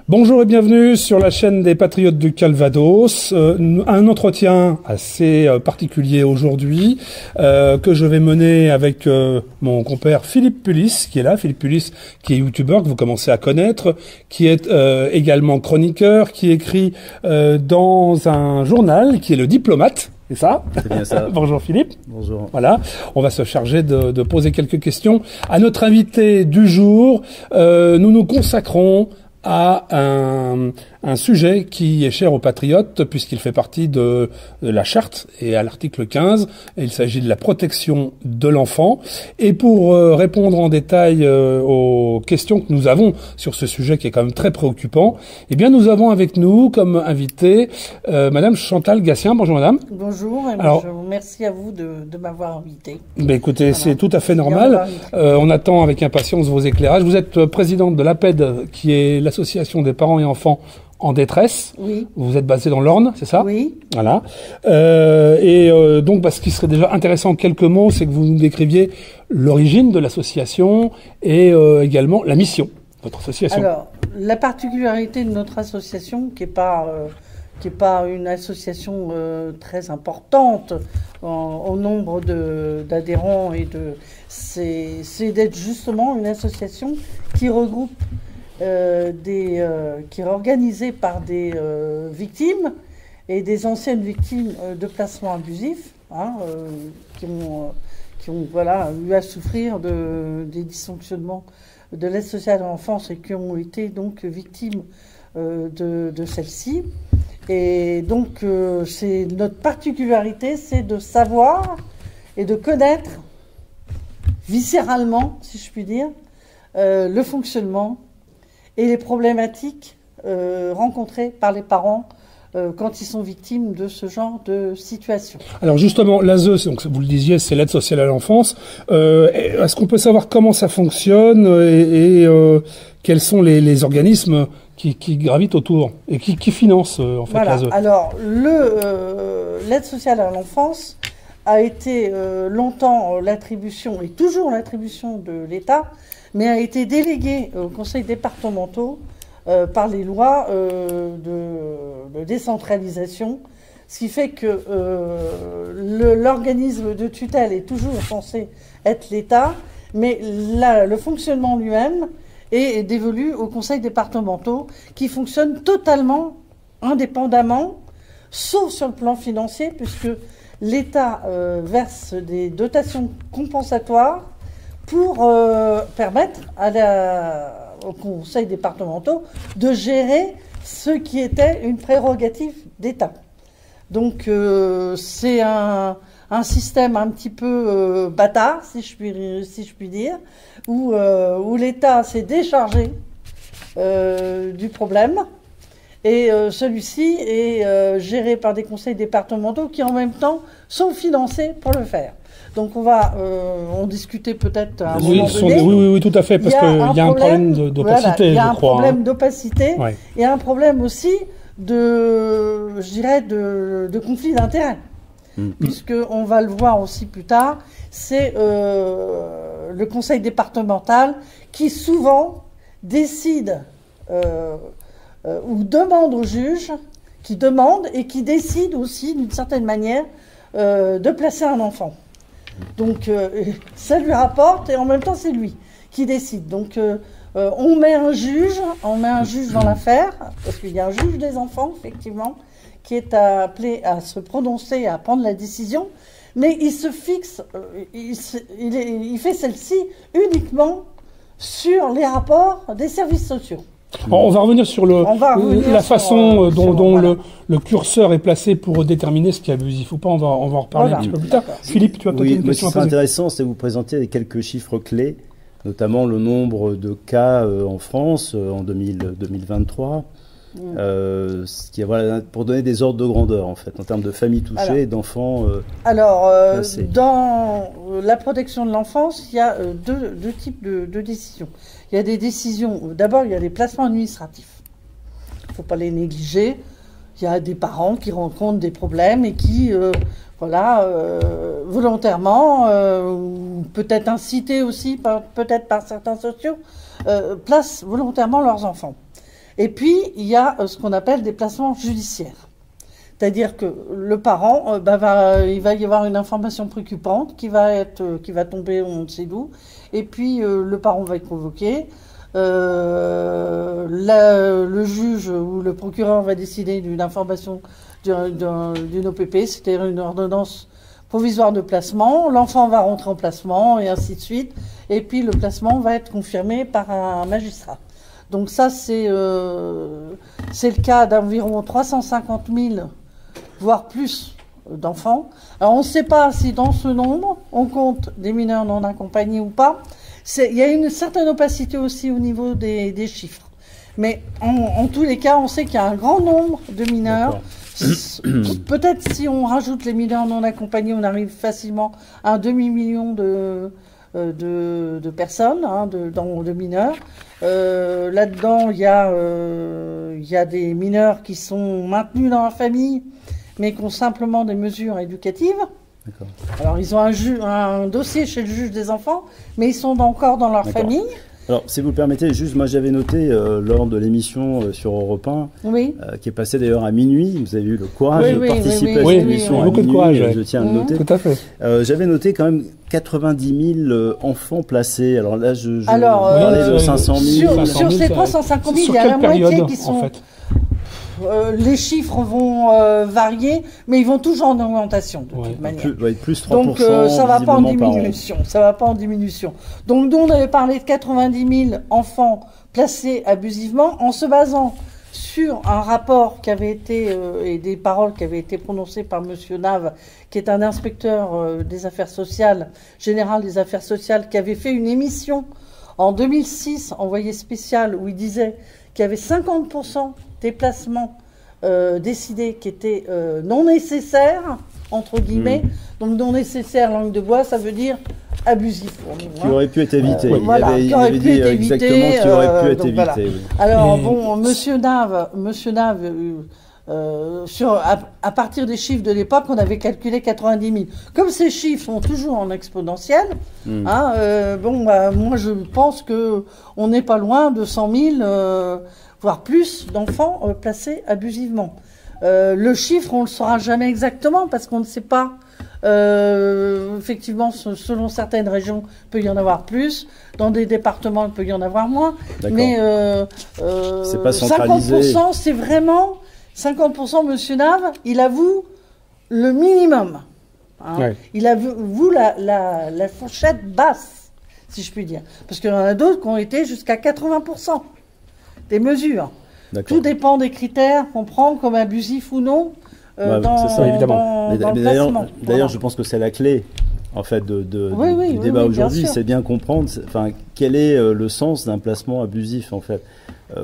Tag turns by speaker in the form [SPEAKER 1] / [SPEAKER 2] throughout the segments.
[SPEAKER 1] Bonjour et bienvenue sur la chaîne des Patriotes du Calvados. Un entretien assez particulier aujourd'hui que je vais mener avec mon compère Philippe Pulis qui est là. Philippe Pulis qui est youtubeur que vous commencez à connaître, qui est également chroniqueur, qui écrit dans un journal qui est Le Diplomate. C'est ça?
[SPEAKER 2] C'est bien ça.
[SPEAKER 1] Bonjour Philippe.
[SPEAKER 2] Bonjour.
[SPEAKER 1] Voilà, on va se charger de poser quelques questions à notre invité du jour. Nous nous consacrons à un sujet qui est cher aux patriotes puisqu'il fait partie de la charte et à l'article 15. Et il s'agit de la protection de l'enfant. Et pour répondre en détail aux questions que nous avons sur ce sujet qui est quand même très préoccupant, eh bien nous avons avec nous comme invité Madame Chantal Gatien. Bonjour Madame.
[SPEAKER 3] Bonjour, et alors, merci à vous de m'avoir invité.
[SPEAKER 1] Ben écoutez, voilà. C'est tout à fait normal. On attend avec impatience vos éclairages. Vous êtes présidente de l'APED, qui est l'association des parents et enfants en détresse.
[SPEAKER 3] Oui.
[SPEAKER 1] Vous êtes basé dans l'Orne, c'est ça?
[SPEAKER 3] Oui.
[SPEAKER 1] Voilà. Donc, ce qui serait déjà intéressant en quelques mots, c'est que vous nous décriviez l'origine de l'association et également la mission de votre association.
[SPEAKER 3] Alors, la particularité de notre association, qui est pas une association très importante au nombre d'adhérents c'est d'être justement une association qui regroupe qui est organisée par des victimes et des anciennes victimes de placements abusifs, qui ont voilà, eu à souffrir des dysfonctionnements de l'aide sociale à l'enfance et qui ont été donc victimes de celle-ci. Et donc, c'est notre particularité, c'est de savoir et de connaître viscéralement, si je puis dire, le fonctionnement et les problématiques rencontrées par les parents quand ils sont victimes de ce genre de situation.
[SPEAKER 1] Alors justement, l'ASE, donc vous le disiez, c'est l'aide sociale à l'enfance. Est-ce qu'on peut savoir comment ça fonctionne et quels sont les organismes qui gravitent autour et qui financent en fait
[SPEAKER 3] voilà.
[SPEAKER 1] l'ASE?
[SPEAKER 3] Alors l'aide sociale à l'enfance a été longtemps l'attribution et toujours l'attribution de l'État, mais a été déléguée aux conseils départementaux par les lois de décentralisation, ce qui fait que l'organisme de tutelle est toujours censé être l'État, mais le fonctionnement lui-même est dévolu aux conseils départementaux qui fonctionnent totalement indépendamment, sauf sur le plan financier, puisque l'État verse des dotations compensatoires pour permettre aux conseils départementaux de gérer ce qui était une prérogative d'État. Donc c'est un système un petit peu bâtard, si je puis dire, où l'État s'est déchargé du problème. Et celui-ci est géré par des conseils départementaux qui, en même temps, sont financés pour le faire. Donc, on va en discuter peut-être à un moment donné.
[SPEAKER 1] Oui, tout à fait, parce qu'il y a un problème d'opacité,
[SPEAKER 3] voilà, il y a un
[SPEAKER 1] je crois.
[SPEAKER 3] problème d'opacité.
[SPEAKER 1] Ouais.
[SPEAKER 3] Il y a un problème aussi de conflit d'intérêts. Puisqu'on va le voir aussi plus tard, c'est le conseil départemental qui souvent décide ou demande au juge, qui demande et qui décide aussi d'une certaine manière de placer un enfant. Donc ça lui rapporte et en même temps c'est lui qui décide. Donc on met un juge dans l'affaire, parce qu'il y a un juge des enfants effectivement qui est appelé à se prononcer, à prendre la décision, mais il se fixe, il fait celle-ci uniquement sur les rapports des services sociaux.
[SPEAKER 1] On va revenir sur la façon dont le curseur est placé pour déterminer ce qui est abusif ou pas. On va en reparler un petit peu plus tard. Philippe, tu as peut-être une question à poser.
[SPEAKER 2] Ce qui est intéressant, c'est de vous présenter quelques chiffres clés, notamment le nombre de cas en France en 2023, voilà, pour donner des ordres de grandeur, en fait, en termes de familles touchées et d'enfants placés.
[SPEAKER 3] Dans la protection de l'enfance, il y a deux types de décisions. Il y a des décisions, d'abord il y a des placements administratifs. Il ne faut pas les négliger. Il y a des parents qui rencontrent des problèmes et qui, volontairement, ou peut-être incités aussi, peut-être par certains sociaux, placent volontairement leurs enfants. Et puis, il y a ce qu'on appelle des placements judiciaires. C'est-à-dire que le parent, il va y avoir une information préoccupante qui va tomber on ne sait d'où. Et puis, le parent va être convoqué. Le juge ou le procureur va décider d'une information d'une OPP, c'est-à-dire une ordonnance provisoire de placement. L'enfant va rentrer en placement et ainsi de suite. Et puis, le placement va être confirmé par un magistrat. Donc ça, c'est le cas d'environ 350 000, voire plus, d'enfants. Alors on ne sait pas si dans ce nombre, on compte des mineurs non accompagnés ou pas. Il y a une certaine opacité aussi au niveau des chiffres. Mais en tous les cas, on sait qu'il y a un grand nombre de mineurs. Peut-être si on rajoute les mineurs non accompagnés, on arrive facilement à un demi-million de personnes, de mineurs. Là-dedans, il y a des mineurs qui sont maintenus dans la famille, mais qui ont simplement des mesures éducatives. D'accord. Alors, ils ont un dossier chez le juge des enfants, mais ils sont encore dans leur famille.
[SPEAKER 2] Alors, si vous le permettez, juste, moi j'avais noté lors de l'émission sur Europe 1, qui est passée d'ailleurs à minuit, vous avez eu le courage de participer à cette émission à minuit, je tiens à le noter.
[SPEAKER 1] Tout à fait.
[SPEAKER 2] J'avais noté quand même 90 000 enfants placés. Alors là, je parlais de 500 000.
[SPEAKER 3] Sur ces 350 000, il y a la moitié qui sont... En fait. Les chiffres vont varier, mais ils vont toujours en augmentation de toute manière.
[SPEAKER 2] Plus 3%.
[SPEAKER 3] Donc ça va pas en diminution. Ça va pas en diminution. Donc nous on avait parlé de 90 000 enfants placés abusivement en se basant sur un rapport qui avait été et des paroles qui avaient été prononcées par Monsieur Nave, qui est un inspecteur des affaires sociales, général des affaires sociales, qui avait fait une émission en 2006, envoyé spécial, où il disait qu'il y avait 50% des placements décidés qui étaient non nécessaires, entre guillemets. Donc non nécessaire, langue de bois, ça veut dire abusif.
[SPEAKER 2] Qui aurait pu être évité.
[SPEAKER 3] Il avait dit exactement
[SPEAKER 2] qui aurait pu être évité.
[SPEAKER 3] Alors bon, Monsieur Nave, à partir des chiffres de l'époque, on avait calculé 90 000. Comme ces chiffres sont toujours en exponentiel, moi je pense que on n'est pas loin de 100 000, voire plus, d'enfants placés abusivement. Le chiffre, on ne le saura jamais exactement parce qu'on ne sait pas. Effectivement, selon certaines régions, il peut y en avoir plus. Dans des départements, il peut y en avoir moins. Mais
[SPEAKER 2] c'est pas centralisé.
[SPEAKER 3] 50%, c'est vraiment 50%. Monsieur Nave, il avoue le minimum. Il avoue la fourchette basse, si je puis dire, parce qu'il y en a d'autres qui ont été jusqu'à 80% des mesures. Tout dépend des critères qu'on prend comme abusif ou non.
[SPEAKER 2] C'est ça, évidemment. D'ailleurs, je pense que c'est la clé en fait du débat aujourd'hui, c'est bien comprendre, quel est le sens d'un placement abusif en fait.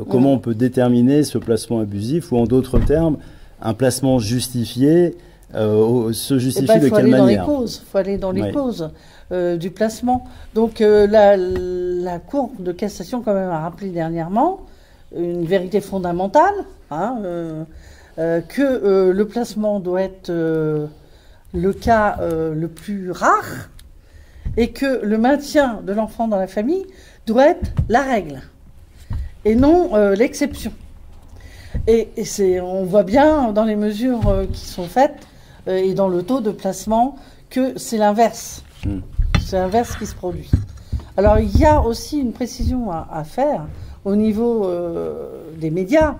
[SPEAKER 2] Comment on peut déterminer ce placement abusif, ou en d'autres termes, un placement justifié se justifie de quelle manière?
[SPEAKER 3] Il faut aller dans les causes du placement. Donc la Cour de cassation quand même a rappelé dernièrement une vérité fondamentale, que le placement doit être le cas le plus rare, et que le maintien de l'enfant dans la famille doit être la règle et non l'exception. Et on voit bien dans les mesures qui sont faites et dans le taux de placement que c'est l'inverse. C'est l'inverse qui se produit. Alors il y a aussi une précision à faire au niveau des médias.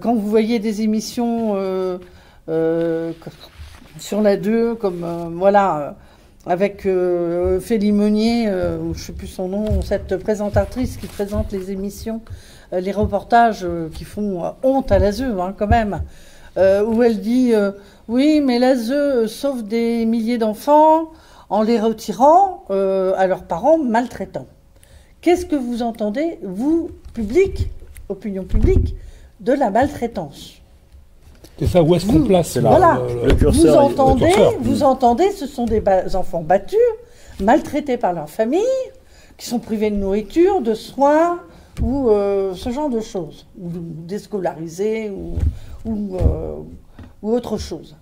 [SPEAKER 3] Quand vous voyez des émissions sur la 2, comme avec Félie Meunier, je ne sais plus son nom, cette présentatrice qui présente les émissions, les reportages qui font honte à l'ASE, quand même, où elle dit oui, mais l'ASE sauve des milliers d'enfants en les retirant à leurs parents maltraitants. Qu'est-ce que vous entendez, vous, public, opinion publique, de la maltraitance?
[SPEAKER 1] C'est ça, où est-ce qu'on place
[SPEAKER 3] le curseur? Vous entendez, ce sont des enfants battus, maltraités par leur famille, qui sont privés de nourriture, de soins, ou ce genre de choses, ou déscolarisés, ou autre chose.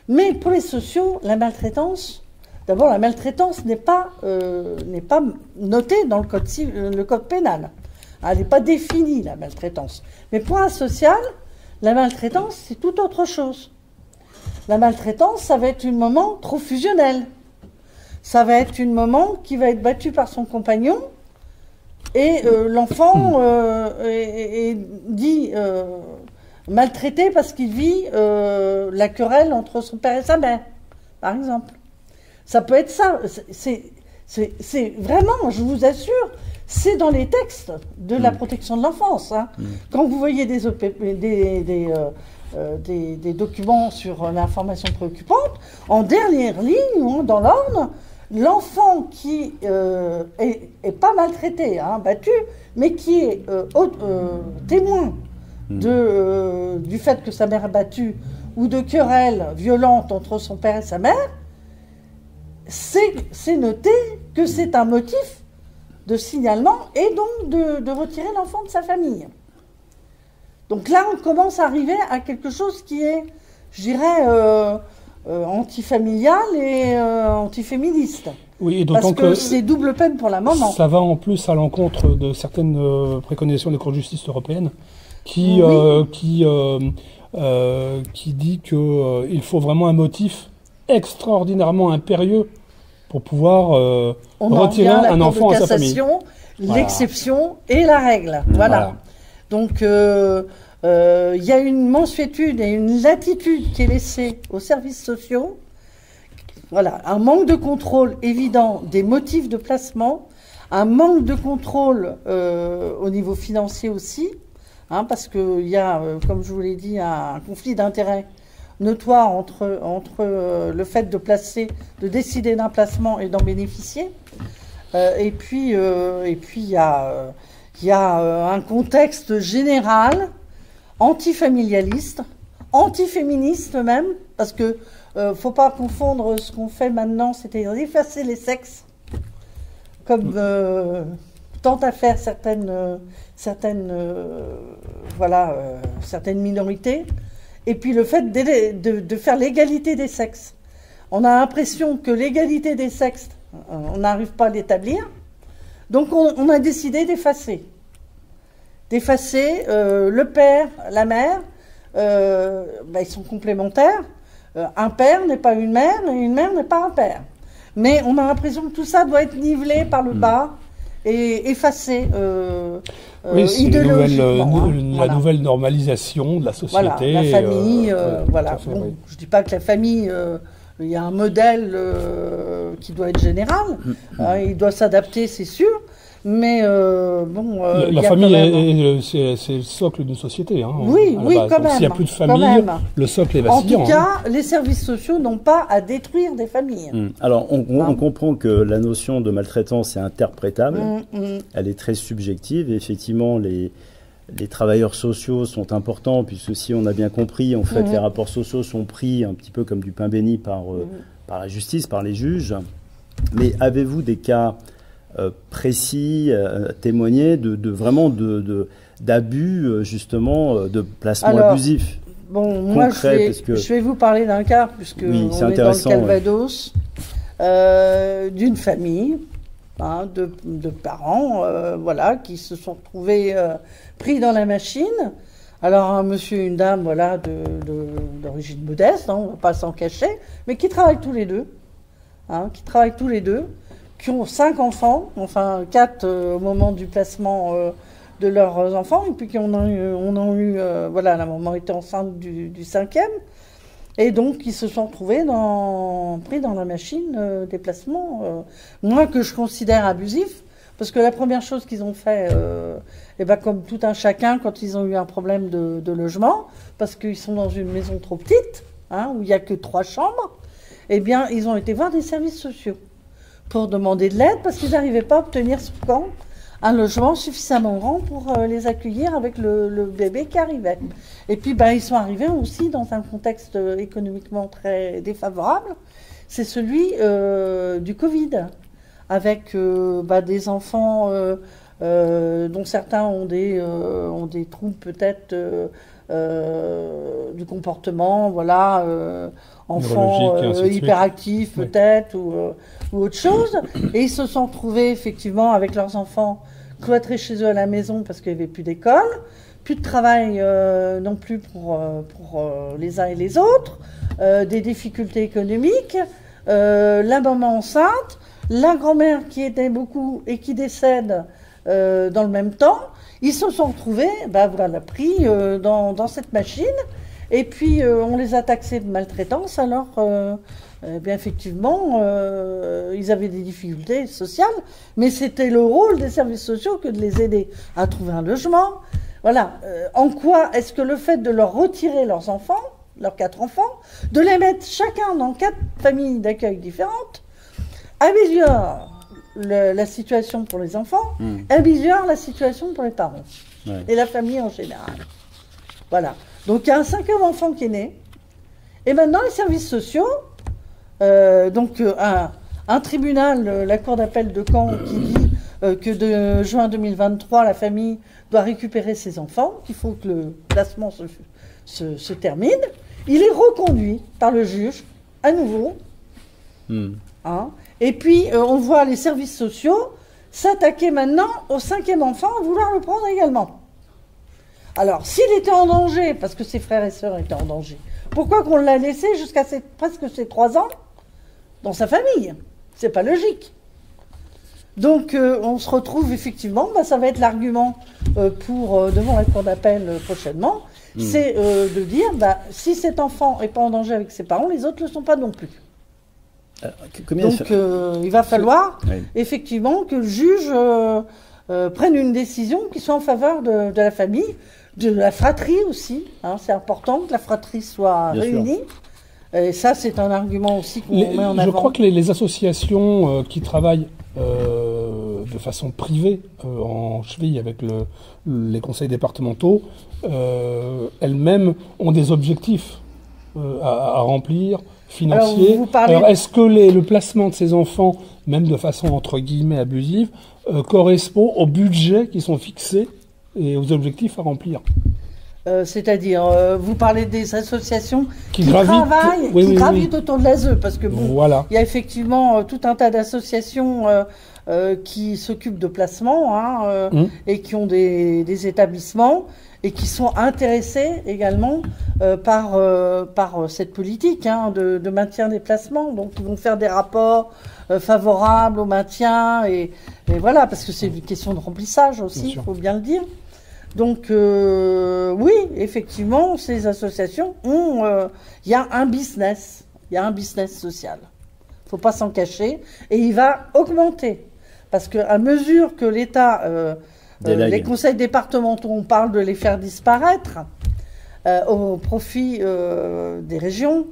[SPEAKER 3] Mais pour les sociaux, la maltraitance, d'abord, la maltraitance n'est pas notée dans le code pénal. Elle n'est pas définie, la maltraitance. Mais pour un social, la maltraitance, c'est tout autre chose. La maltraitance, ça va être une maman trop fusionnelle. Ça va être une maman qui va être battue par son compagnon et l'enfant est dit maltraité parce qu'il vit la querelle entre son père et sa mère, par exemple. Ça peut être ça. C'est vraiment, je vous assure, c'est dans les textes de la protection de l'enfance. Hein. Quand vous voyez des documents sur l'information préoccupante, en dernière ligne, ou dans l'ordre, l'enfant qui est pas maltraité, hein, battu, mais qui est témoin du fait que sa mère est battue ou de querelles violentes entre son père et sa mère, c'est noté que c'est un motif de signalement et donc de retirer l'enfant de sa famille. Donc là, on commence à arriver à quelque chose qui est, je dirais, antifamilial et antiféministe.
[SPEAKER 1] Oui, et
[SPEAKER 3] parce que c'est double peine pour la maman.
[SPEAKER 1] Ça va en plus à l'encontre de certaines préconisations des cours de justice européennes qui dit qu'il faut vraiment un motif extraordinairement impérieux pour pouvoir retirer un enfant à sa famille.
[SPEAKER 3] L'exception et la règle. Voilà. Donc, il y a une mansuétude et une latitude qui est laissée aux services sociaux. Voilà, un manque de contrôle évident des motifs de placement, un manque de contrôle au niveau financier aussi, hein, parce qu'il y a, comme je vous l'ai dit, un conflit d'intérêts notoire entre le fait de placer, de décider d'un placement et d'en bénéficier. Et puis il y a un contexte général antifamilialiste, antiféministe même, parce que faut pas confondre ce qu'on fait maintenant, c'est-à-dire effacer les sexes, comme tente à faire certaines minorités, et puis le fait de faire l'égalité des sexes. On a l'impression que l'égalité des sexes, on n'arrive pas à l'établir, donc on a décidé d'effacer. Le père, la mère, ils sont complémentaires. Un père n'est pas une mère et une mère n'est pas un père. Mais on a l'impression que tout ça doit être nivelé par le bas et effacé
[SPEAKER 1] oui, c'est
[SPEAKER 3] idéologiquement.
[SPEAKER 1] La nouvelle normalisation de la société.
[SPEAKER 3] Voilà, la famille, voilà. Bon, oui. Je ne dis pas que la famille, il y a un modèle qui doit être général. Il doit s'adapter, c'est sûr. Mais
[SPEAKER 1] la famille, c'est le socle d'une société. Hein,
[SPEAKER 3] oui, quand même.
[SPEAKER 1] S'il n'y a plus de famille, le socle est vacillant.
[SPEAKER 3] En tout cas, les services sociaux n'ont pas à détruire des familles.
[SPEAKER 2] Alors, on comprend que la notion de maltraitance est interprétable. Elle est très subjective. Et effectivement, les travailleurs sociaux sont importants, puisque si on a bien compris, en fait, les rapports sociaux sont pris un petit peu comme du pain béni par la justice, par les juges. Mais avez-vous des cas précis, témoigner d'abus, justement, de placement abusif.
[SPEAKER 3] Bon, moi, je vais vous parler d'un cas, puisque on est dans le Calvados, d'une famille, hein, de parents, qui se sont retrouvés pris dans la machine. Alors, un monsieur et une dame, d'origine modeste, hein, on ne va pas s'en cacher, mais qui travaillent tous les deux. Qui ont 5 enfants, enfin 4 au moment du placement de leurs enfants, et puis la maman était enceinte du 5e, et donc ils se sont retrouvés pris dans la machine des placements, moi que je considère abusif, parce que la première chose qu'ils ont fait, comme tout un chacun, quand ils ont eu un problème de logement, parce qu'ils sont dans une maison trop petite, hein, où il n'y a que 3 chambres, ils ont été voir des services sociaux pour demander de l'aide, parce qu'ils n'arrivaient pas à obtenir sur Caen un logement suffisamment grand pour les accueillir avec le bébé qui arrivait. Et puis, ils sont arrivés aussi dans un contexte économiquement très défavorable, c'est celui du Covid, avec des enfants dont certains ont des troubles peut-être du comportement, enfants hyperactifs peut-être, ou autre chose. Et ils se sont trouvés effectivement avec leurs enfants cloîtrés chez eux à la maison parce qu'il n'y avait plus d'école, plus de travail non plus pour les uns et les autres, des difficultés économiques, la maman enceinte, la grand-mère qui aidait beaucoup et qui décède dans le même temps. Ils se sont retrouvés, pris dans cette machine, et puis on les a taxés de maltraitance, alors effectivement, ils avaient des difficultés sociales, mais c'était le rôle des services sociaux que de les aider à trouver un logement. Voilà. En quoi est-ce que le fait de leur retirer leurs enfants, leurs 4 enfants, de les mettre chacun dans 4 familles d'accueil différentes, améliore la situation pour les enfants, améliore la situation pour les parents et la famille en général. Voilà. Donc il y a un 5e enfant qui est né, et maintenant les services sociaux, un tribunal, la cour d'appel de Caen, qui dit que de juin 2023, la famille doit récupérer ses enfants, qu'il faut que le placement se termine. Il est reconduit par le juge, à nouveau. Et puis, on voit les services sociaux s'attaquer maintenant au 5e enfant, vouloir le prendre également. Alors, s'il était en danger, parce que ses frères et sœurs étaient en danger, pourquoi qu'on l'a laissé jusqu'à presque ses 3 ans dans sa famille? C'est pas logique. Donc, on se retrouve effectivement, ça va être l'argument devant la cour d'appel prochainement, c'est de dire, si cet enfant n'est pas en danger avec ses parents, les autres ne le sont pas non plus. Donc, il va falloir effectivement que le juge prenne une décision qui soit en faveur de la famille, de la fratrie aussi. C'est important que la fratrie soit réunie. Et ça, c'est un argument aussi qu'on met en avant.
[SPEAKER 1] Je crois que les associations qui travaillent de façon privée, en cheville avec les conseils départementaux, elles-mêmes ont des objectifs à remplir, financiers. Alors, est-ce que le placement de ces enfants, même de façon entre guillemets abusive, correspond aux budgets qui sont fixés et aux objectifs à remplir?
[SPEAKER 3] C'est-à-dire, vous parlez des associations qui gravitent autour de l'ASE, parce que il y a effectivement tout un tas d'associations qui s'occupent de placements et qui ont des établissements et qui sont intéressés également par cette politique de maintien des placements. Donc, ils vont faire des rapports favorables au maintien et voilà, parce que c'est une question de remplissage aussi, il faut bien le dire. Donc, oui, effectivement, ces associations ont... Il y a un business social. Il ne faut pas s'en cacher. Et il va augmenter. Parce qu'à mesure que l'État, les conseils départementaux, on parle de les faire disparaître au profit des régions,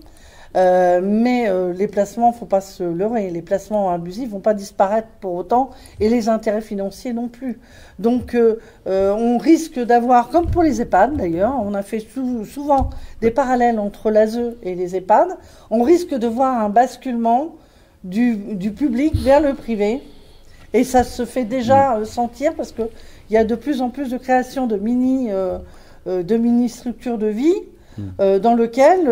[SPEAKER 3] mais les placements, il ne faut pas se leurrer, les placements abusifs ne vont pas disparaître pour autant, et les intérêts financiers non plus. Donc on risque d'avoir, comme pour les EHPAD d'ailleurs, on a fait souvent des parallèles entre l'ASE et les EHPAD, on risque de voir un basculement du public vers le privé, et ça se fait déjà sentir parce qu'il y a de plus en plus de création de mini-structures de vie dans lesquelles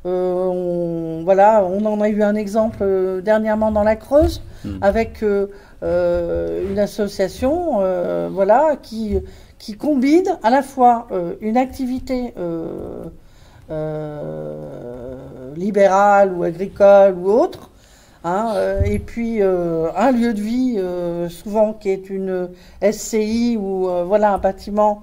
[SPEAKER 3] on en a eu un exemple dernièrement dans la Creuse avec une association qui combine à la fois une activité libérale ou agricole ou autre, et puis un lieu de vie souvent qui est une SCI ou un bâtiment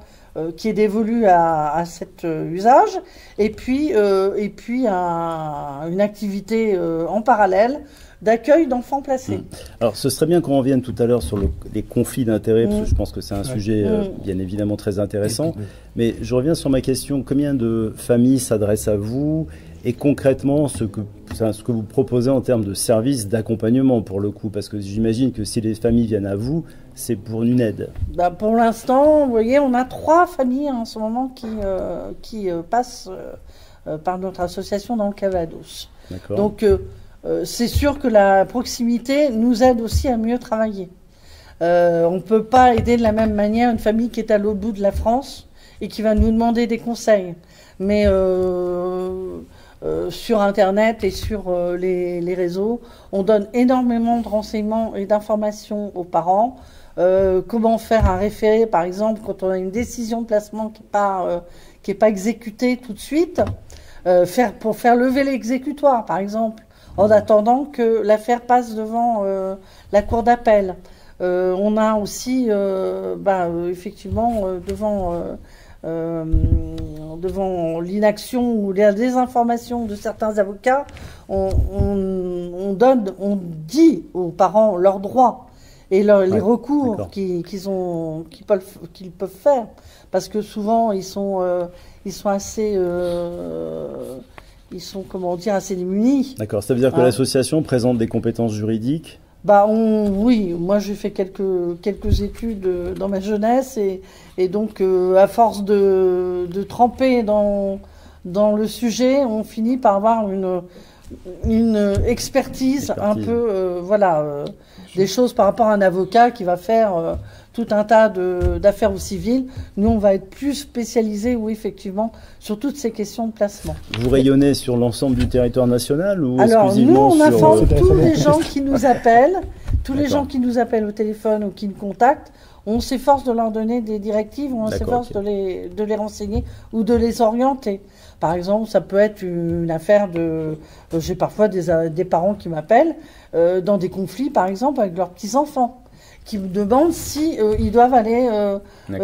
[SPEAKER 3] qui est dévolu à cet usage, et puis une activité en parallèle d'accueil d'enfants placés.
[SPEAKER 2] Alors, ce serait bien qu'on revienne tout à l'heure sur les conflits d'intérêts, parce que je pense que c'est un sujet bien évidemment très intéressant. Mais je reviens sur ma question, combien de familles s'adressent à vous, et concrètement ce que vous proposez en termes de services d'accompagnement pour le coup, parce que j'imagine que si les familles viennent à vous, c'est pour une aide.
[SPEAKER 3] Pour l'instant, vous voyez, on a 3 familles en ce moment qui passent par notre association dans le Calvados. Donc c'est sûr que la proximité nous aide aussi à mieux travailler. On ne peut pas aider de la même manière une famille qui est à l'autre bout de la France et qui va nous demander des conseils. Mais sur Internet et sur les réseaux. On donne énormément de renseignements et d'informations aux parents. Comment faire un référé, par exemple, quand on a une décision de placement qui est pas exécutée tout de suite, pour faire lever l'exécutoire, par exemple, en attendant que l'affaire passe devant la cour d'appel. On a aussi, effectivement, devant l'inaction ou la désinformation de certains avocats, on dit aux parents leurs droits et les recours qu'ils peuvent faire, parce que souvent ils sont assez assez démunis.
[SPEAKER 2] D'accord, ça veut dire que l'association présente des compétences juridiques?
[SPEAKER 3] Oui, moi j'ai fait quelques études dans ma jeunesse et donc à force de tremper dans le sujet, on finit par avoir une expertise un peu des choses par rapport à un avocat qui va faire tout un tas d'affaires au civil. Nous, on va être plus spécialisés, oui, effectivement, sur toutes ces questions de placement.
[SPEAKER 2] Vous rayonnez sur l'ensemble du territoire national ou
[SPEAKER 3] alors,
[SPEAKER 2] exclusivement
[SPEAKER 3] nous, on informe tous les gens qui nous appellent, les gens qui nous appellent au téléphone ou qui nous contactent. On s'efforce de leur donner des directives, on s'efforce de les renseigner ou de les orienter. Par exemple, ça peut être une affaire j'ai parfois des parents qui m'appellent dans des conflits, par exemple, avec leurs petits-enfants, qui me demandent si ils doivent aller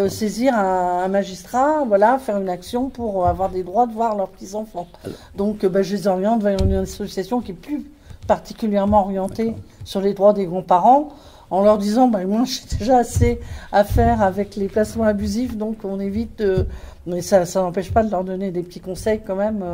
[SPEAKER 3] saisir un magistrat, faire une action pour avoir des droits de voir leurs petits-enfants. Donc, je les oriente vers une association qui est plus particulièrement orientée sur les droits des grands-parents, en leur disant, moi, j'ai déjà assez à faire avec les placements abusifs, donc on évite mais ça n'empêche pas de leur donner des petits conseils quand même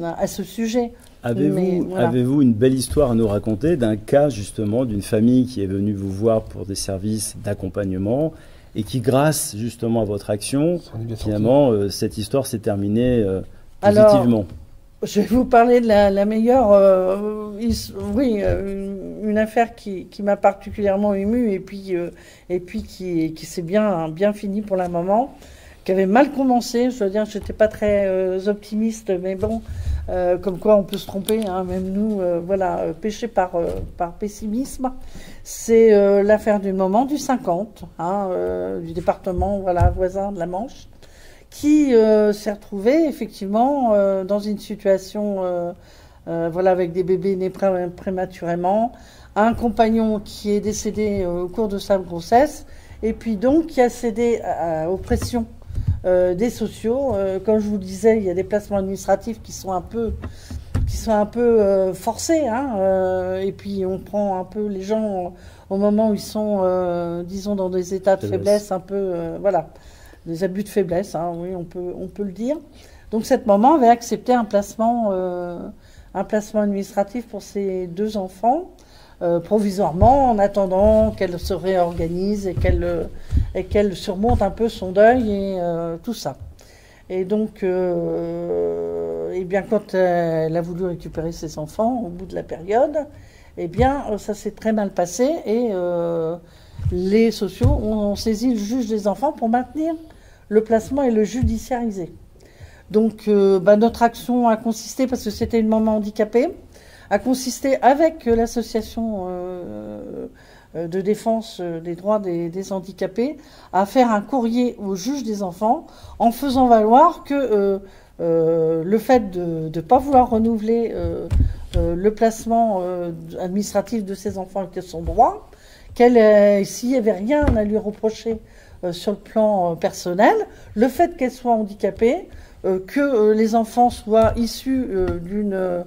[SPEAKER 3] à ce sujet.
[SPEAKER 2] Avez-vous une belle histoire à nous raconter d'un cas justement d'une famille qui est venue vous voir pour des services d'accompagnement et qui, grâce justement à votre action, finalement, cette histoire s'est terminée positivement?
[SPEAKER 3] Je vais vous parler de la meilleure, une affaire qui m'a particulièrement émue et puis qui s'est bien fini pour la maman, qui avait mal commencé. Je dois dire que j'étais pas très optimiste, mais bon, comme quoi on peut se tromper, même nous, pécher par pessimisme. C'est l'affaire d'une maman du 50, du département voisin de la Manche, qui s'est retrouvée effectivement dans une situation avec des bébés nés prématurément, un compagnon qui est décédé au cours de sa grossesse, et puis donc qui a cédé aux pressions des sociaux. Comme je vous le disais, il y a des placements administratifs qui sont un peu forcés, et puis on prend un peu les gens au moment où ils sont, disons, dans des états de faiblesse, un peu, des abus de faiblesse, oui, on peut le dire. Donc cette maman avait accepté un placement administratif pour ses 2 enfants, provisoirement, en attendant qu'elle se réorganise et qu'elle surmonte un peu son deuil et tout ça. Et donc, quand elle a voulu récupérer ses enfants au bout de la période, ça s'est très mal passé et les sociaux ont saisi le juge des enfants pour maintenir le placement et le judiciariser. Donc, notre action a consisté, parce que c'était une maman handicapée, a consisté avec l'association de défense des droits des handicapés à faire un courrier au juge des enfants en faisant valoir que le fait de ne pas vouloir renouveler le placement administratif de ses enfants était son droit, s'il n'y avait rien à lui reprocher sur le plan personnel, le fait qu'elle soit handicapée, que les enfants soient issus d'une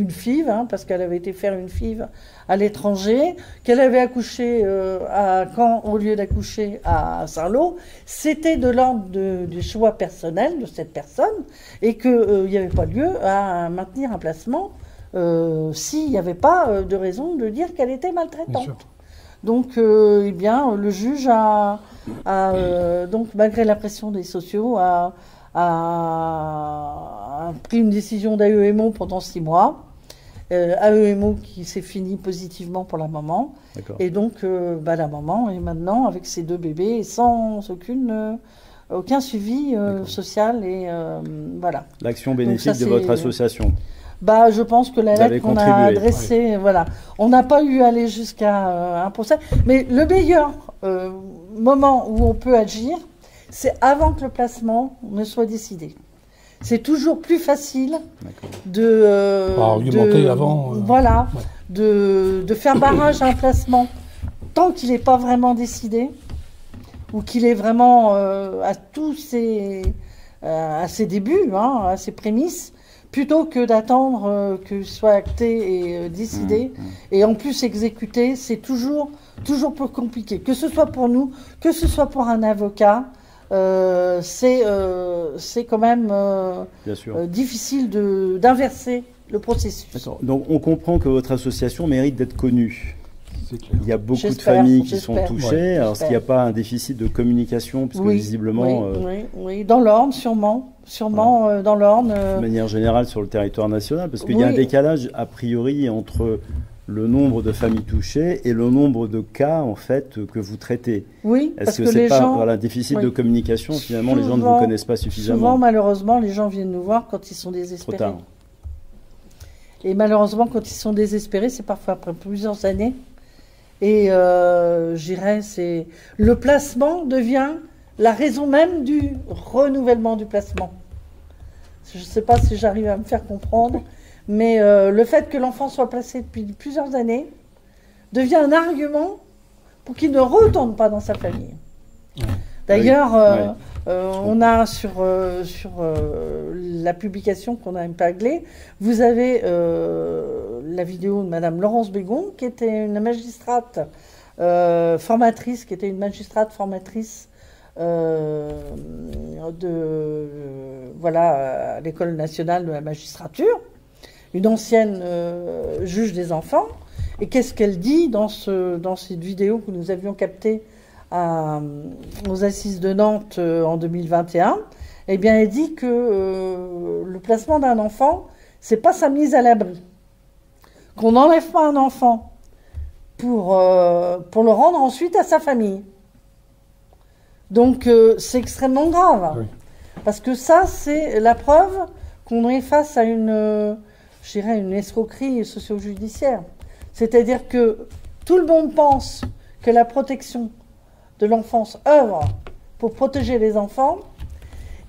[SPEAKER 3] FIV, parce qu'elle avait été faire une FIV à l'étranger, qu'elle avait accouché à Caen au lieu d'accoucher à Saint-Lô, c'était de l'ordre du choix personnel de cette personne et qu'il n'y avait pas lieu à maintenir un placement s'il n'y avait pas de raison de dire qu'elle était maltraitante. Donc, le juge donc malgré la pression des sociaux, a pris une décision d'AEMO pendant 6 mois. AEMO qui s'est fini positivement pour la maman. Et donc, la maman est maintenant avec ses 2 bébés sans aucune aucun suivi social et voilà.
[SPEAKER 2] L'action bénéfique de votre association.
[SPEAKER 3] Bah, je pense que la lettre qu'on a adressée, voilà, on n'a pas eu à aller jusqu'à un procès. Mais le meilleur moment où on peut agir, c'est avant que le placement ne soit décidé. C'est toujours plus facile
[SPEAKER 1] argumenter avant.
[SPEAKER 3] Voilà, de faire barrage à un placement tant qu'il n'est pas vraiment décidé ou qu'il est vraiment à ses débuts, à ses prémices, plutôt que d'attendre que ce soit acté et décidé. Et en plus exécuté, c'est toujours plus compliqué. Que ce soit pour nous, que ce soit pour un avocat, c'est quand même difficile d'inverser le processus.
[SPEAKER 2] D'accord. Donc on comprend que votre association mérite d'être connue. Il y a beaucoup de familles qui sont touchées. Alors, est-ce qu'il n'y a pas un déficit de communication, puisque visiblement...
[SPEAKER 3] Oui, dans l'Orne, sûrement dans l'Orne.
[SPEAKER 2] De manière générale sur le territoire national, parce qu'il y a un décalage, a priori, entre le nombre de familles touchées et le nombre de cas, en fait, que vous traitez.
[SPEAKER 3] Oui,
[SPEAKER 2] parce que c'est pas un déficit de communication, finalement, souvent, les gens ne vous connaissent pas suffisamment.
[SPEAKER 3] Souvent, malheureusement, les gens viennent nous voir quand ils sont désespérés.
[SPEAKER 2] Trop tard.
[SPEAKER 3] Et malheureusement, quand ils sont désespérés, c'est parfois après plusieurs années. Et je dirais, le placement devient la raison même du renouvellement du placement. Je ne sais pas si j'arrive à me faire comprendre, mais le fait que l'enfant soit placé depuis plusieurs années devient un argument pour qu'il ne retourne pas dans sa famille. D'ailleurs, on a sur la publication qu'on a épinglée, vous avez la vidéo de Madame Laurence Bégon, qui était une magistrate formatrice, à l'École nationale de la magistrature, une ancienne juge des enfants. Et qu'est-ce qu'elle dit dans cette vidéo que nous avions captée aux Assises de Nantes en 2021? Eh bien, elle dit que le placement d'un enfant, c'est pas sa mise à l'abri. Qu'on n'enlève pas un enfant pour le rendre ensuite à sa famille. Donc, c'est extrêmement grave. Oui. Parce que ça, c'est la preuve qu'on est face à une escroquerie socio-judiciaire. C'est-à-dire que tout le monde pense que la protection de l'enfance œuvre pour protéger les enfants,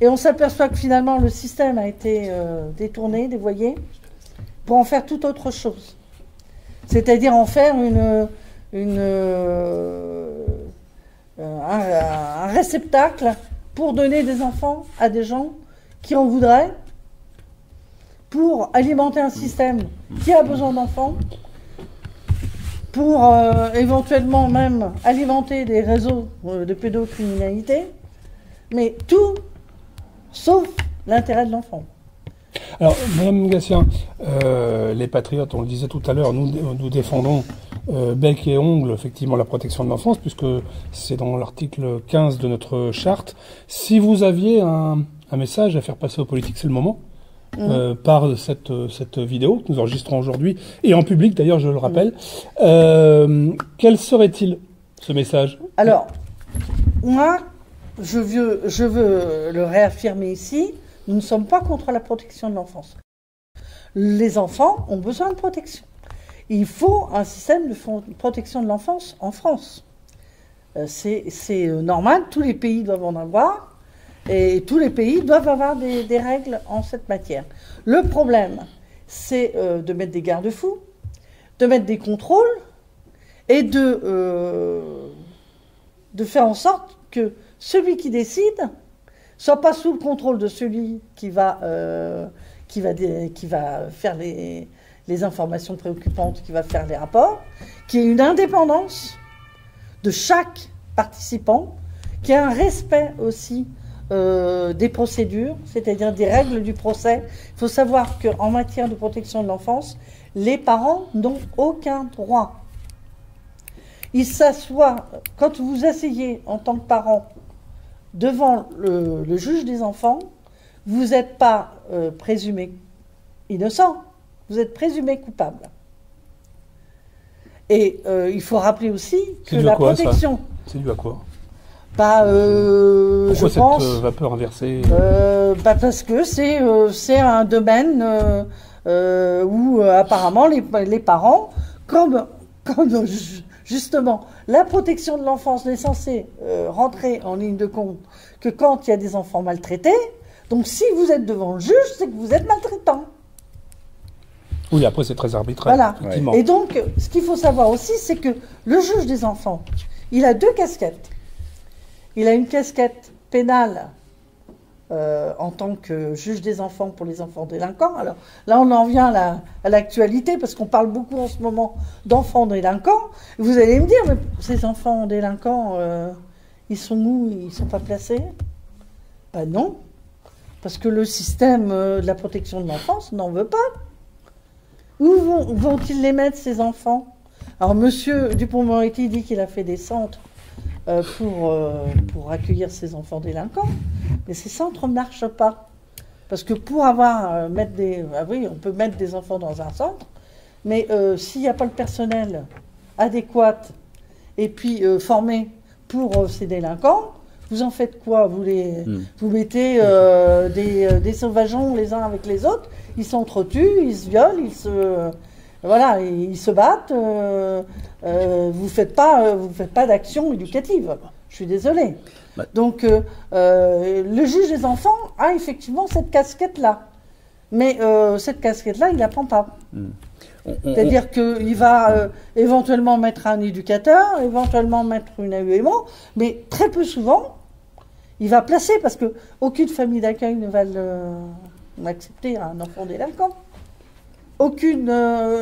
[SPEAKER 3] et on s'aperçoit que finalement le système a été détourné, dévoyé, pour en faire tout autre chose. C'est-à-dire en faire un réceptacle pour donner des enfants à des gens qui en voudraient, pour alimenter un système qui a besoin d'enfants, pour éventuellement même alimenter des réseaux de pédocriminalité, mais tout sauf l'intérêt de l'enfant.
[SPEAKER 1] Alors, Madame Gatien, les patriotes, on le disait tout à l'heure, nous défendons bec et ongle, effectivement, la protection de l'enfance, puisque c'est dans l'article 15 de notre charte. Si vous aviez un message à faire passer aux politiques, c'est le moment, par cette vidéo que nous enregistrons aujourd'hui, et en public d'ailleurs, je le rappelle. Quel serait-il, ce message?
[SPEAKER 3] Alors, moi, je veux le réaffirmer ici, nous ne sommes pas contre la protection de l'enfance. Les enfants ont besoin de protection. Il faut un système de protection de l'enfance en France. C'est normal, tous les pays doivent en avoir, et tous les pays doivent avoir des règles en cette matière. Le problème, c'est de mettre des garde-fous, de mettre des contrôles, et de faire en sorte que celui qui décide soit pas sous le contrôle de celui qui va faire les informations préoccupantes, qui va faire les rapports, qui ait une indépendance de chaque participant, qui ait un respect aussi des procédures, c'est-à-dire des règles du procès. Il faut savoir qu'en matière de protection de l'enfance, les parents n'ont aucun droit. Ils s'assoient, quand vous asseyez en tant que parent devant le juge des enfants, vous n'êtes pas présumé innocent, vous êtes présumé coupable. Et il faut rappeler aussi que la protection...
[SPEAKER 1] C'est dû à quoi? Pourquoi cette vapeur inversée?
[SPEAKER 3] Parce que c'est un domaine où apparemment les parents, comme justement la protection de l'enfance n'est censée rentrer en ligne de compte que quand il y a des enfants maltraités. Donc si vous êtes devant le juge, c'est que vous êtes maltraitant.
[SPEAKER 1] Oui, après c'est très arbitraire.
[SPEAKER 3] Voilà.
[SPEAKER 1] Effectivement.
[SPEAKER 3] Et donc, ce qu'il faut savoir aussi, c'est que le juge des enfants, il a deux casquettes. Il a une casquette pénale en tant que juge des enfants pour les enfants délinquants. Alors là, on en vient à l'actualité, parce qu'on parle beaucoup en ce moment d'enfants délinquants. Vous allez me dire, mais ces enfants délinquants, ils sont où? Ils ne sont pas placés? Ben non, parce que le système de la protection de l'enfance n'en veut pas. Où vont-ils les mettre, ces enfants? Alors, M. Dupond-Moretti dit qu'il a fait des centres pour accueillir ces enfants délinquants, mais ces centres ne marchent pas. Parce que pour oui, on peut mettre des enfants dans un centre, mais s'il n'y a pas le personnel adéquat et puis formé pour ces délinquants, vous en faites quoi? Vous mettez des sauvageons les uns avec les autres, ils s'entretuent, ils se violent, ils se battent. Vous faites pas d'action éducative. Je suis désolée. Donc, le juge des enfants a effectivement cette casquette-là. Mais cette casquette-là, il ne la prend pas. C'est-à-dire qu'il va éventuellement mettre un éducateur, éventuellement mettre une AEMO, mais très peu souvent, il va placer, parce qu'aucune famille d'accueil ne va accepter un enfant délinquant. Dans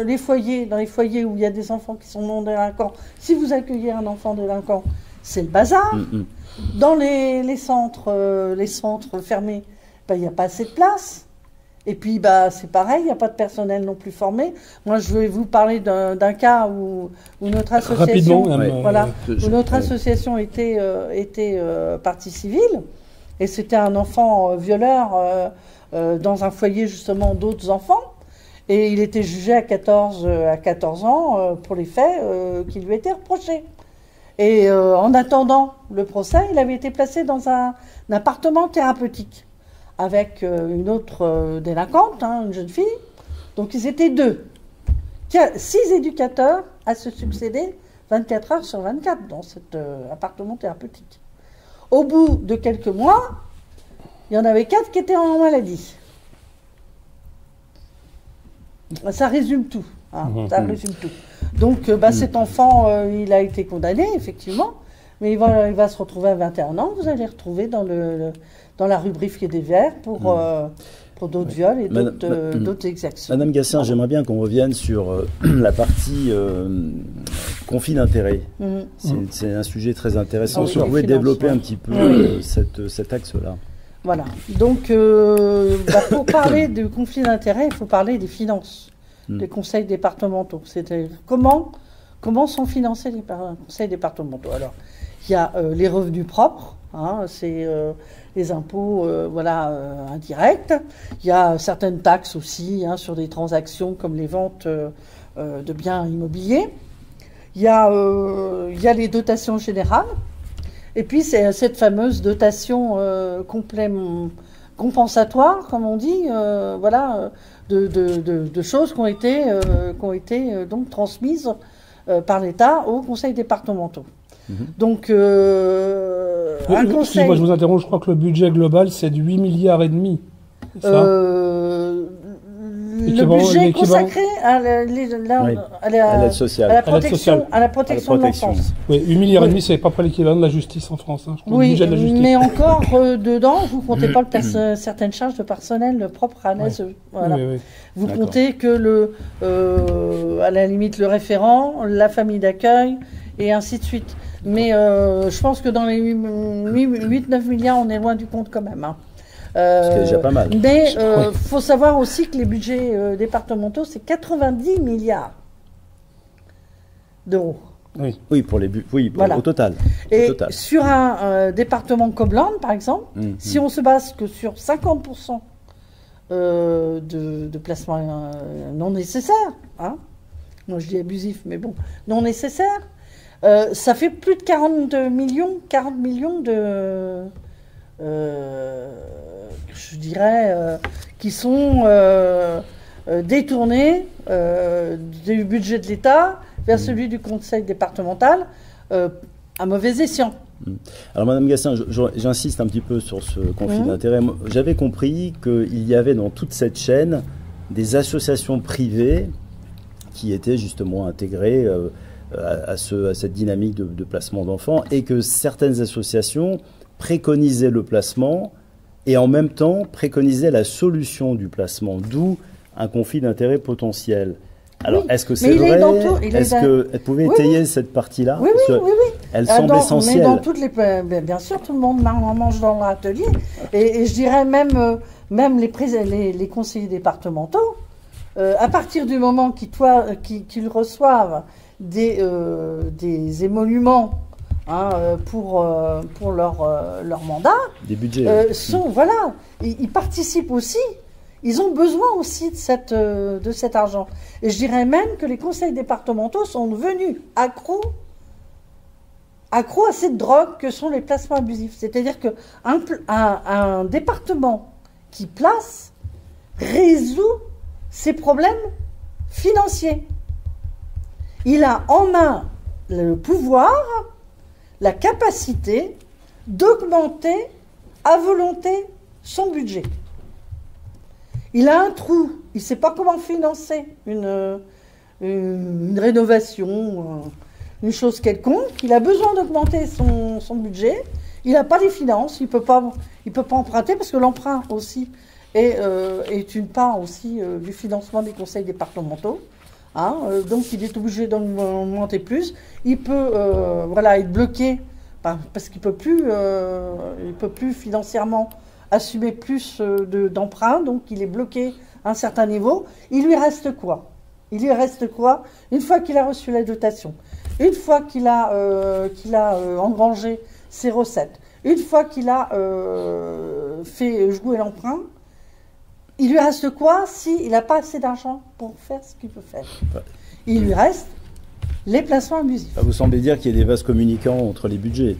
[SPEAKER 3] les foyers où il y a des enfants qui sont non délinquants, si vous accueillez un enfant délinquant, c'est le bazar. Dans les centres fermés, il n'y a pas assez de place. Et puis, c'est pareil, il n'y a pas de personnel non plus formé. Moi, je vais vous parler d'un cas où notre association, association était partie civile, et c'était un enfant violeur dans un foyer justement d'autres enfants, et il était jugé à 14 ans pour les faits qui lui étaient reprochés. Et en attendant le procès, il avait été placé dans un appartement thérapeutique avec une autre délinquante, une jeune fille. Donc ils étaient 2. 6 éducateurs à se succéder 24 heures sur 24 dans cet appartement thérapeutique. Au bout de quelques mois, il y en avait 4 qui étaient en maladie. Ça résume tout. Ça résume tout. Donc cet enfant, il a été condamné, effectivement, mais il va se retrouver à 21 ans. Vous allez le retrouver dans la rubrique des Verts pour d'autres viols et d'autres exactions.
[SPEAKER 2] Madame Gatien, j'aimerais bien qu'on revienne sur la partie conflit d'intérêts. C'est un sujet très intéressant. Vous pouvez développer un petit peu cet axe-là.
[SPEAKER 3] Voilà. Donc, pour parler du conflit d'intérêts, il faut parler des finances, des conseils départementaux. C'est-à-dire comment sont financés les conseils départementaux. Alors, il y a les revenus propres, c'est les impôts indirects. Il y a certaines taxes aussi sur des transactions comme les ventes de biens immobiliers. Il y a les dotations générales. Et puis, c'est cette fameuse dotation compensatoire, comme on dit, de choses qui ont été donc transmises par l'État aux conseils départementaux. Donc, un conseil...
[SPEAKER 1] Moi, je vous interromps, je crois que le budget global, c'est de 8,5 milliards. C'est ça
[SPEAKER 3] le budget consacré à l'aide sociale, à la protection de l'enfance.
[SPEAKER 1] Oui, 8,5 milliards, c'est pas près l'équivalent de la justice en France. Je crois,
[SPEAKER 3] oui,
[SPEAKER 1] le budget de la justice.
[SPEAKER 3] Mais encore dedans, vous ne comptez pas certaines charges de personnel propres à l'ASE. Voilà. Oui. Vous comptez que à la limite le référent, la famille d'accueil et ainsi de suite. Mais je pense que dans les 8-9 milliards, on est loin du compte quand même.
[SPEAKER 2] C'est déjà pas mal.
[SPEAKER 3] Mais il faut savoir aussi que les budgets départementaux, c'est 90 milliards d'euros.
[SPEAKER 2] Oui, pour les au total.
[SPEAKER 3] Et sur un département comme l'Orne, par exemple, si on se base que sur 50% de placements non nécessaires, moi je dis abusif, mais bon, non nécessaires, Ça fait plus de 40 millions de... je dirais, qui sont détournés du budget de l'État vers celui du conseil départemental à mauvais escient.
[SPEAKER 2] Alors Madame Gassin, j'insiste un petit peu sur ce conflit d'intérêts. J'avais compris qu'il y avait dans toute cette chaîne des associations privées qui étaient justement intégrées à cette dynamique de placement d'enfants, et que certaines associations préconisaient le placement et en même temps préconisaient la solution du placement, d'où un conflit d'intérêts potentiel. Alors, est-ce que c'est vrai? Est-ce qu'elle pouvait étayer cette partie-là?
[SPEAKER 3] Oui.
[SPEAKER 2] Elle semble essentielle.
[SPEAKER 3] Mais dans toutes les... Bien sûr, tout le monde mange dans l'atelier. Et je dirais même les conseillers départementaux, à partir du moment qu'ils reçoivent des émoluments pour leur mandat,
[SPEAKER 2] des budgets,
[SPEAKER 3] ils participent aussi. Ils ont besoin aussi de cet argent. Et je dirais même que les conseils départementaux sont devenus accros à cette drogue que sont les placements abusifs. C'est-à-dire qu'un département qui place résout ses problèmes financiers. Il a en main le pouvoir, la capacité d'augmenter à volonté son budget. Il a un trou, il ne sait pas comment financer une rénovation, une chose quelconque. Il a besoin d'augmenter son budget. Il n'a pas les finances, il peut pas emprunter parce que l'emprunt aussi est une part aussi du financement des conseils départementaux. Donc il est obligé d'en augmenter plus. Il peut être bloqué parce qu'il peut plus financièrement assumer plus d'emprunts, donc il est bloqué à un certain niveau. Il lui reste quoi? Une fois qu'il a reçu la dotation, une fois qu'il a engrangé ses recettes, une fois qu'il a fait jouer l'emprunt, il lui reste quoi s'il n'a pas assez d'argent pour faire ce qu'il peut faire? Il lui reste les placements abusifs.
[SPEAKER 2] Vous semblez dire qu'il y a des vases communicants entre les budgets.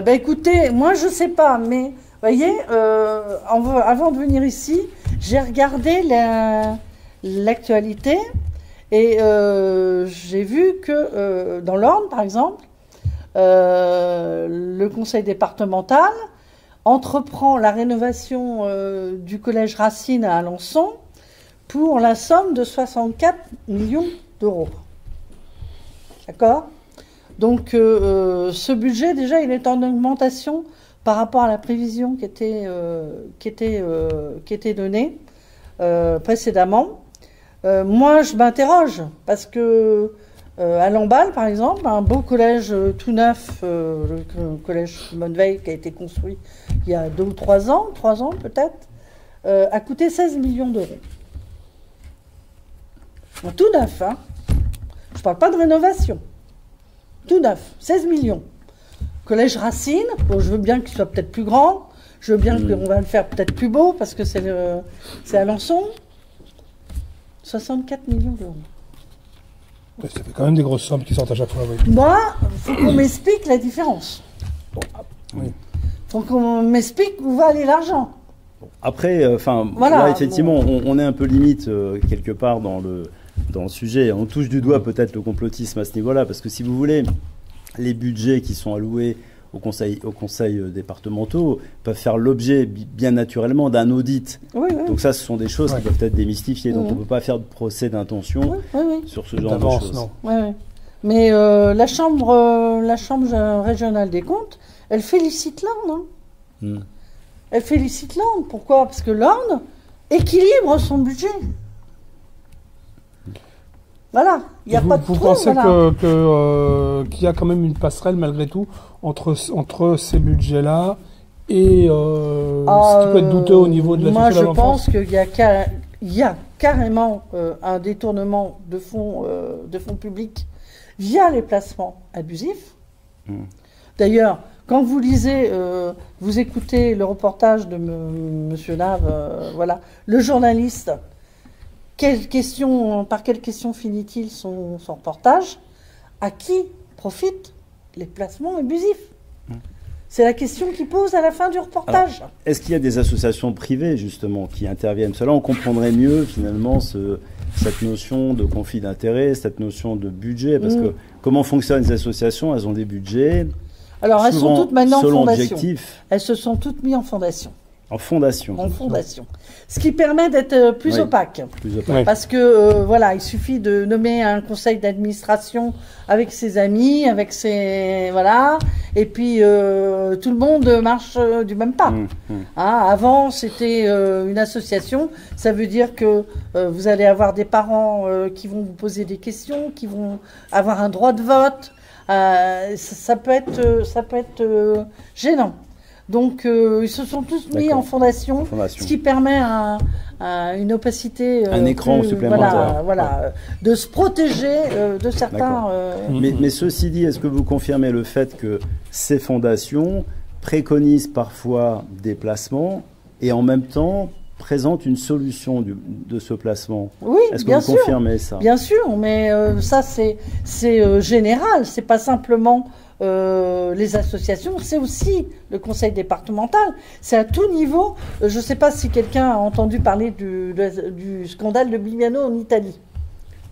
[SPEAKER 3] Écoutez, moi je sais pas, mais vous voyez, avant de venir ici, j'ai regardé l'actualité et j'ai vu que dans l'Orne, par exemple, le conseil départemental entreprend la rénovation du collège Racine à Alençon pour la somme de 64 millions d'euros. D'accord ? Donc ce budget, déjà, il est en augmentation par rapport à la prévision qui était donnée précédemment. Moi, je m'interroge parce que à Lamballe, par exemple, un beau collège tout neuf, le collège Monveil qui a été construit il y a 2 ou 3 ans peut-être, a coûté 16 millions d'euros. Tout neuf, hein. Je ne parle pas de rénovation. Tout neuf, 16 millions. Collège Racine, bon, je veux bien qu'il soit peut-être plus grand, je veux bien qu'on va le faire peut-être plus beau, parce que c'est Alençon. 64 millions d'euros.
[SPEAKER 1] Ça fait quand même des grosses sommes qui sortent à chaque fois. Oui.
[SPEAKER 3] Moi, il faut qu'on m'explique la différence.
[SPEAKER 1] Oui.
[SPEAKER 3] Faut qu'on m'explique où va aller l'argent.
[SPEAKER 2] Après, là, effectivement, on est un peu limite quelque part dans le sujet. On touche du doigt peut-être le complotisme à ce niveau-là, parce que si vous voulez, les budgets qui sont alloués aux conseils départementaux peuvent faire l'objet bien naturellement d'un audit.
[SPEAKER 3] Oui.
[SPEAKER 2] Donc ça, ce sont des choses qui peuvent être démystifiées. Donc on ne peut pas faire de procès d'intention sur ce genre de choses.
[SPEAKER 1] Non.
[SPEAKER 3] Oui. Mais la chambre régionale des comptes, elle félicite l'Orne. Elle félicite l'Orne. Pourquoi? Parce que l'Orne équilibre son budget. Voilà, il n'y a pas de trou.
[SPEAKER 1] Vous pensez qu'il y a quand même une passerelle malgré tout entre ces budgets-là et ce qui peut être douteux au niveau de la
[SPEAKER 3] Moi, je pense qu'il y a carrément un détournement de fonds publics via les placements abusifs. D'ailleurs, quand vous lisez, vous écoutez le reportage de Monsieur Nave, le journaliste. Par quelle question finit-il son reportage? à qui profitent les placements abusifs? C'est la question qu'il pose à la fin du reportage.
[SPEAKER 2] Est-ce qu'il y a des associations privées, justement, qui interviennent? Cela, on comprendrait mieux, finalement, cette notion de conflit d'intérêts, cette notion de budget. Parce que comment fonctionnent les associations? Elles ont des budgets.
[SPEAKER 3] Alors, elles sont toutes maintenant en fondation.
[SPEAKER 2] Objectif.
[SPEAKER 3] Elles se sont toutes mises en fondation.
[SPEAKER 2] En fondation.
[SPEAKER 3] En fondation. Ce qui permet d'être plus opaque.
[SPEAKER 2] Plus opaque.
[SPEAKER 3] Parce que, voilà, il suffit de nommer un conseil d'administration avec ses amis, avec ses... Voilà. Et puis, tout le monde marche du même pas. Hein, avant, c'était une association. Ça veut dire que vous allez avoir des parents qui vont vous poser des questions, qui vont avoir un droit de vote. Ça peut être gênant. Donc, ils se sont tous mis en fondation, ce qui permet une opacité...
[SPEAKER 2] un écran supplémentaire.
[SPEAKER 3] Voilà, de se protéger de certains...
[SPEAKER 2] Mais ceci dit, est-ce que vous confirmez le fait que ces fondations préconisent parfois des placements et en même temps présentent une solution de ce placement?
[SPEAKER 3] Oui,
[SPEAKER 2] est-ce que vous confirmez ça?
[SPEAKER 3] Bien sûr, mais ça c'est général, c'est pas simplement... les associations, c'est aussi le conseil départemental. C'est à tout niveau. Je ne sais pas si quelqu'un a entendu parler du scandale de Bibiano en Italie.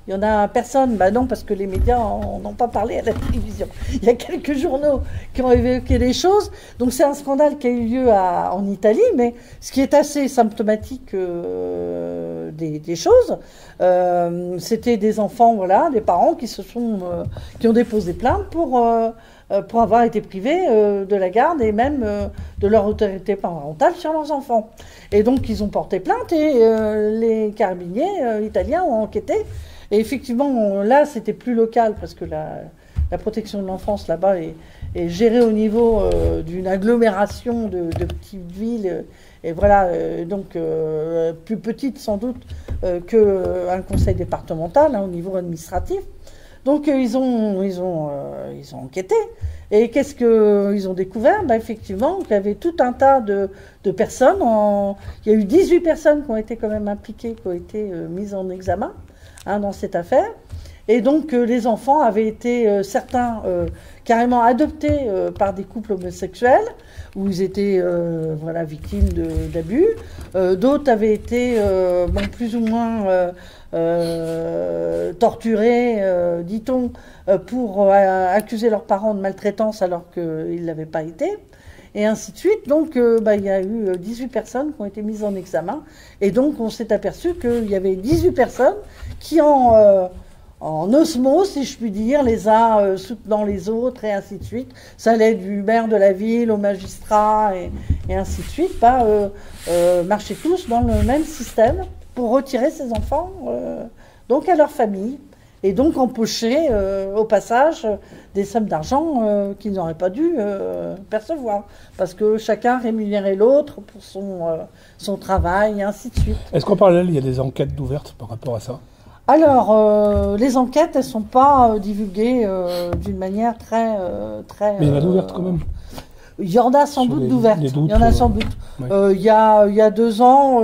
[SPEAKER 3] Il y en a personne. Bah non, parce que les médias n'en ont pas parlé à la télévision. Il y a quelques journaux qui ont évoqué les choses. Donc c'est un scandale qui a eu lieu en Italie, mais ce qui est assez symptomatique des choses, c'était des enfants, voilà, des parents qui ont déposé plainte pour avoir été privés de la garde et même de leur autorité parentale sur leurs enfants. Et donc ils ont porté plainte et les carabiniers italiens ont enquêté. Et effectivement, là, c'était plus local parce que la protection de l'enfance là-bas est gérée au niveau d'une agglomération de petites villes. Et voilà, donc plus petite sans doute qu'un conseil départemental au niveau administratif. Donc ils ont enquêté. Et qu'est-ce qu'ils ont découvert? Effectivement, qu'il y avait tout un tas de personnes. Il y a eu 18 personnes qui ont été quand même impliquées, qui ont été mises en examen dans cette affaire. Et donc les enfants avaient été, certains, carrément adoptés par des couples homosexuels, où ils étaient victimes d'abus. D'autres avaient été plus ou moins torturés, dit-on, pour accuser leurs parents de maltraitance alors qu'ils ne l'avaient pas été. Et ainsi de suite. Donc, il y a eu 18 personnes qui ont été mises en examen. Et donc, on s'est aperçu qu'il y avait 18 personnes qui, en osmose, si je puis dire, les uns soutenant les autres, et ainsi de suite. Ça allait du maire de la ville au magistrat, et ainsi de suite, marchaient tous dans le même système pour retirer ces enfants donc à leur famille. Et donc empocher au passage des sommes d'argent qu'ils n'auraient pas dû percevoir. Parce que chacun rémunérait l'autre pour son travail, et ainsi de suite.
[SPEAKER 1] Est-ce qu'en parallèle, il y a des enquêtes ouvertes par rapport à ça?
[SPEAKER 3] Alors, les enquêtes, elles ne sont pas divulguées d'une manière très...
[SPEAKER 1] Mais il y en a d'ouvertes quand même.
[SPEAKER 3] Il y en a sans doute d'ouvertes. Il y en a sans doute.
[SPEAKER 1] Ouais.
[SPEAKER 3] Il y a 2 ans,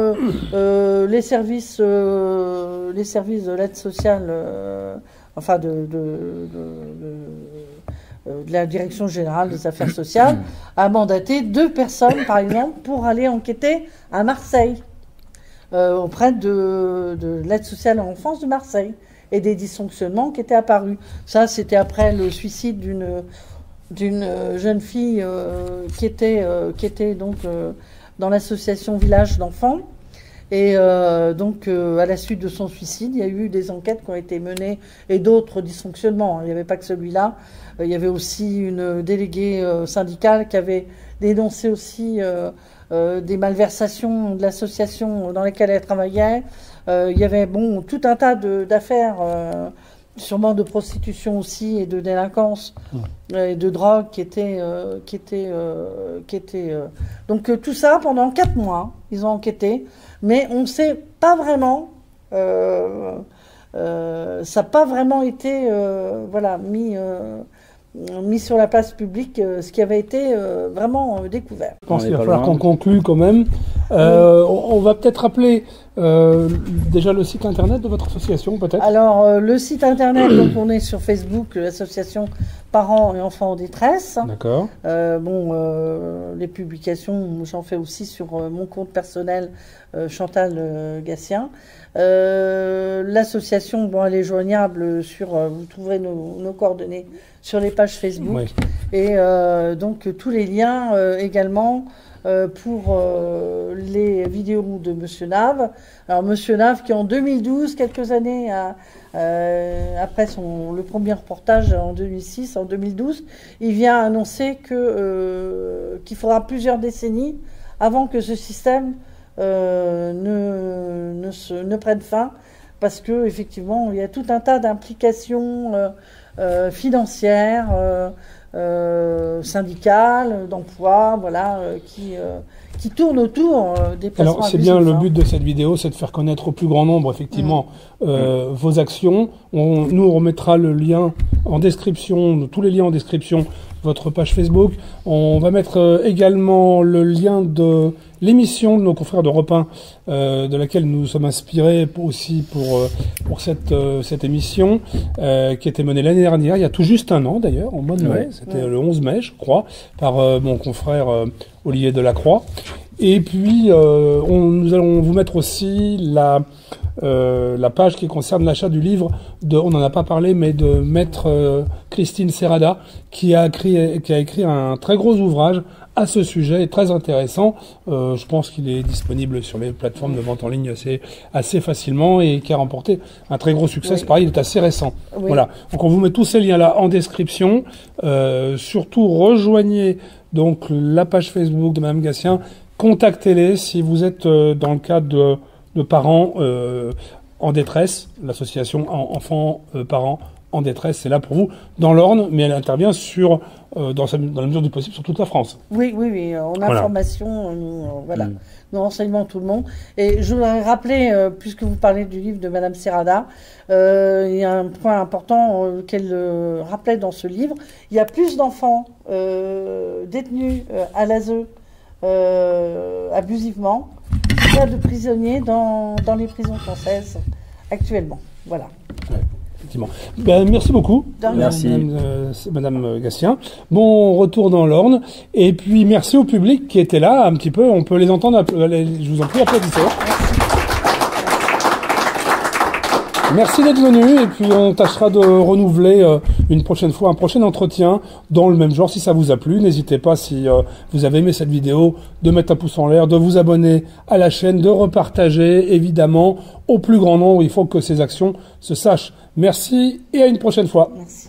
[SPEAKER 3] les services de l'aide sociale, de la Direction générale des affaires sociales, a mandaté 2 personnes, par exemple, pour aller enquêter à Marseille, auprès de l'aide sociale à l'enfance de Marseille, et des dysfonctionnements qui étaient apparus. Ça, c'était après le suicide d'une jeune fille qui était donc dans l'association Village d'enfants. Et donc, à la suite de son suicide, il y a eu des enquêtes qui ont été menées et d'autres dysfonctionnements. Il n'y avait pas que celui-là. Il y avait aussi une déléguée syndicale qui avait dénoncé aussi des malversations de l'association dans laquelle elle travaillait. Il y avait tout un tas d'affaires, sûrement de prostitution aussi et de délinquance et de drogue qui étaient donc tout ça pendant 4 mois. Ils ont enquêté. Mais on ne sait pas vraiment, ça n'a pas vraiment été mis sur la place publique ce qui avait été vraiment découvert.
[SPEAKER 1] Je pense qu'il va falloir qu'on conclue quand même. On va peut-être rappeler déjà le site internet de votre association, peut-être.
[SPEAKER 3] Alors, le site internet, donc on est sur Facebook, l'association Parents et Enfants en détresse.
[SPEAKER 1] D'accord.
[SPEAKER 3] Les publications, j'en fais aussi sur mon compte personnel, Chantal Gatien. L'association, elle est joignable sur, vous trouverez nos coordonnées sur les pages Facebook. Oui. Et donc tous les liens également pour les vidéos de Monsieur Nave. Alors Monsieur Nave qui en 2012, quelques années après le premier reportage en 2006, en 2012, il vient annoncer qu'il faudra plusieurs décennies avant que ce système ne prenne fin, parce que effectivement il y a tout un tas d'implications financières, syndicales, d'emploi, voilà, qui tournent autour des placements.
[SPEAKER 1] Alors c'est bien le but de cette vidéo, c'est de faire connaître au plus grand nombre effectivement vos actions. Nous remettra le lien en description, tous les liens en description, votre page Facebook. On va mettre également le lien de l'émission de nos confrères d'Europe 1, de laquelle nous sommes inspirés aussi pour cette émission, qui a été menée l'année dernière, il y a tout juste un an d'ailleurs, au mois de mai, c'était le 11 mai je crois, par mon confrère Olivier Delacroix. Et puis nous allons vous mettre aussi la page qui concerne l'achat du livre on n'en a pas parlé, mais de maître Christine Serrada, qui a écrit un très gros ouvrage à ce sujet, très intéressant. Je pense qu'il est disponible sur les plateformes de vente en ligne assez facilement et qui a remporté un très gros succès. Oui. Pareil, il est assez récent. Oui. Voilà. Donc on vous met tous ces liens-là en description. Surtout, rejoignez donc la page Facebook de Madame Gatien. Contactez-les si vous êtes dans le cadre de parents en détresse. L'association Enfants Parents en détresse, c'est là pour vous, dans l'Orne, mais elle intervient dans la mesure du possible sur toute la France.
[SPEAKER 3] Oui, en information, nous renseignons tout le monde. Et je voudrais rappeler, puisque vous parlez du livre de Madame Serrada, il y a un point important qu'elle rappelait dans ce livre. Il y a plus d'enfants détenus à l'ASE abusivement qu'il y a de prisonniers dans les prisons françaises actuellement. Voilà.
[SPEAKER 1] Ouais. Merci beaucoup.
[SPEAKER 2] Merci.
[SPEAKER 1] Madame Gatien. Bon retour dans l'Orne. Et puis merci au public qui était là un petit peu. On peut les entendre. Je vous en prie, applaudissez. Merci d'être venu. Et puis on tâchera de renouveler une prochaine fois un prochain entretien dans le même genre si ça vous a plu. N'hésitez pas, si vous avez aimé cette vidéo, de mettre un pouce en l'air, de vous abonner à la chaîne, de repartager évidemment au plus grand nombre. Il faut que ces actions se sachent. Merci et à une prochaine fois.
[SPEAKER 3] Merci.